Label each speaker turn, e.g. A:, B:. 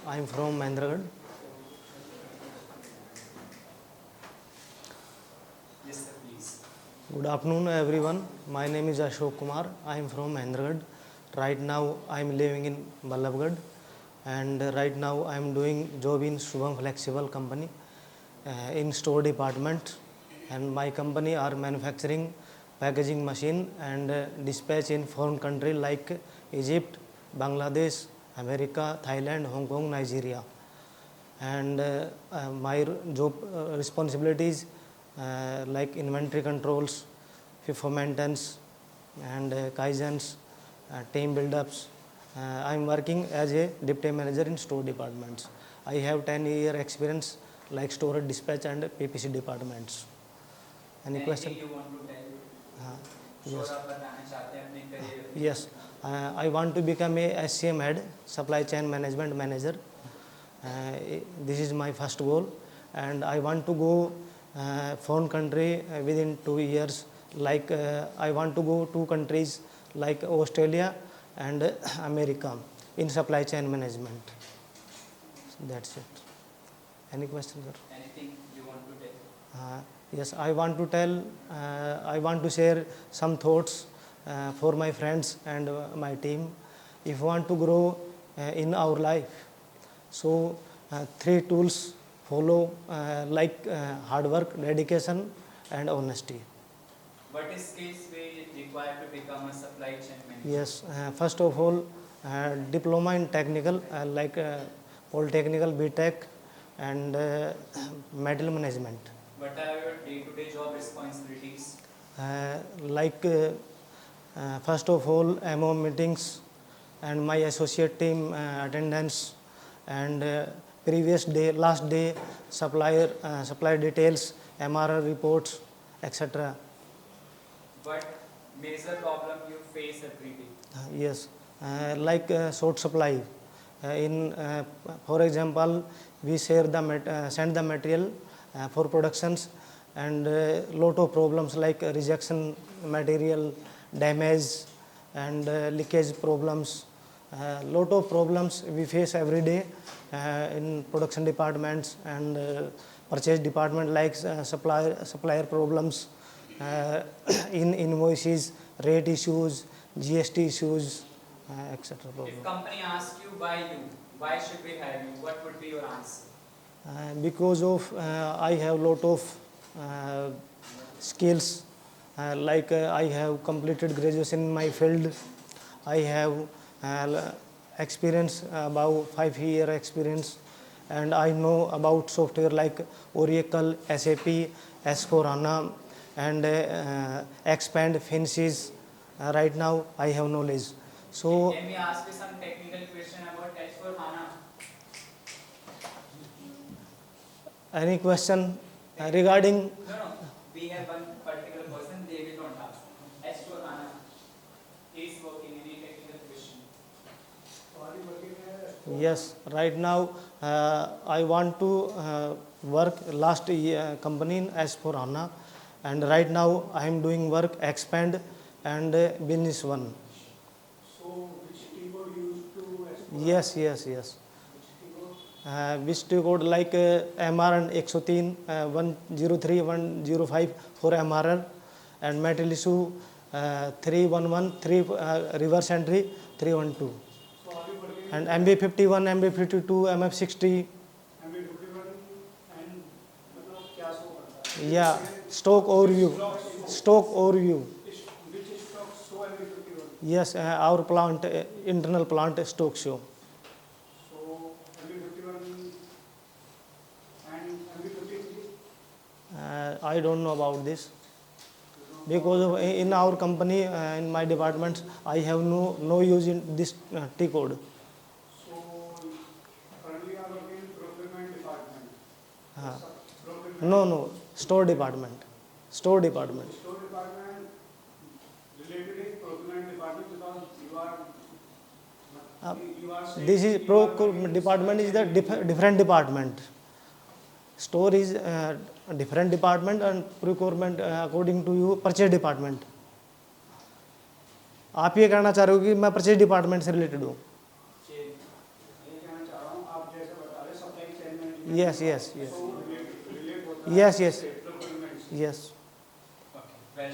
A: I am from Mahendragarh.
B: Yes, sir, please.
A: Good afternoon, everyone. My name is Ashok Kumar. I am from Mahendragarh. Right now, I am living in Ballabgarh, and right now I am doing job in Shubham Flexible Company in store department. And my company are manufacturing packaging machine and dispatch in foreign country like Egypt, Bangladesh, America, Thailand, Hong Kong, Nigeria. And my job responsibilities like inventory controls, FIFO maintenance, and kaizens, team build-ups. I am working as a deputy manager in store departments. I have 10-year experience like store dispatch and PPC departments. Any question?
B: Anything you want to tell?
A: Yes.
B: आप बताना चाहते हैं अपने career?
A: Yes, I want to become a SCM head, supply chain management manager. This is my first goal, and I want to go foreign country within 2 years. Like I want to go 2 countries like Australia and America in supply chain management. That's it. Any questions, sir?
B: Anything you want to tell?
A: Yes, I want to tell, I want to share some thoughts for my friends and my team. If you want to grow in our life, so 3 tools follow like hard work, dedication, and honesty.
B: What skills we require to become a supply chain manager?
A: Yes, first of all, diploma in technical like Polytechnical BTech and metal management.
B: What are your day-to-day job responsibilities?
A: Like first of all, MO meetings and my associate team attendance and previous day, last day, supplier details, MRR reports, etc.
B: What major problem you face every day?
A: Yes, like short supply. For example, we send the material for productions, and lot of problems like rejection material, damage, and leakage problems. Lot of problems we face every day in production departments and purchase department, like supplier problems, in invoices, rate issues, GST issues, etc.
B: If company asks you why should we hire you? What would be your answer?
A: Because of I have lot of skills, like I have completed graduation in my field. I have experience, about 5-year experience, and I know about software like Oracle, SAP, S4HANA, and Expand, Finsys. Right now I have knowledge. So
B: Can we ask you some technical question about S4HANA?
A: any question regarding?
B: No. We have one particular person, they will not ask. S4HANA is working. Any technical question?
A: Yes, right now I want to work last year company in S4HANA, and right now I am doing work Expand and Business One.
C: So, which keyboard you use to export?
A: Yes.
C: Which keyboard?
A: Which code like MRN 103, 103, 105 for MRR, and metal issue 311, 3 reverse entry 312,
C: So, are you working
A: and MB51, MB52, MF60.
C: MB51 and मतलब क्या show करता है?
A: Yeah, stock overview.
C: Which
A: Stock overview.
C: stock show MB51?
A: Yes, our plant, internal plant stock show.
C: So, MB51 and MB53?
A: I don't know about this because of, in our company, in my departments, I have no use in this T code.
C: So, currently you are working in procurement department. Procurement.
A: No, store department. Store department.
C: Store department related is procurement department because you are saying
A: This is
C: you are
A: procurement
C: working in
A: department is
C: supply
A: the
C: chain
A: different department. Store is a different department, and procurement according to you purchase department. आप ये कहना चाह रहे हो कि मैं purchase department से related हूँ?
C: ये कहना चाह रहा हूँ आप जैसे
A: Yes, yes, yes.
C: So relate होता है
A: Yes, yes.
C: procurement से।
A: Yes.
B: Okay. Well,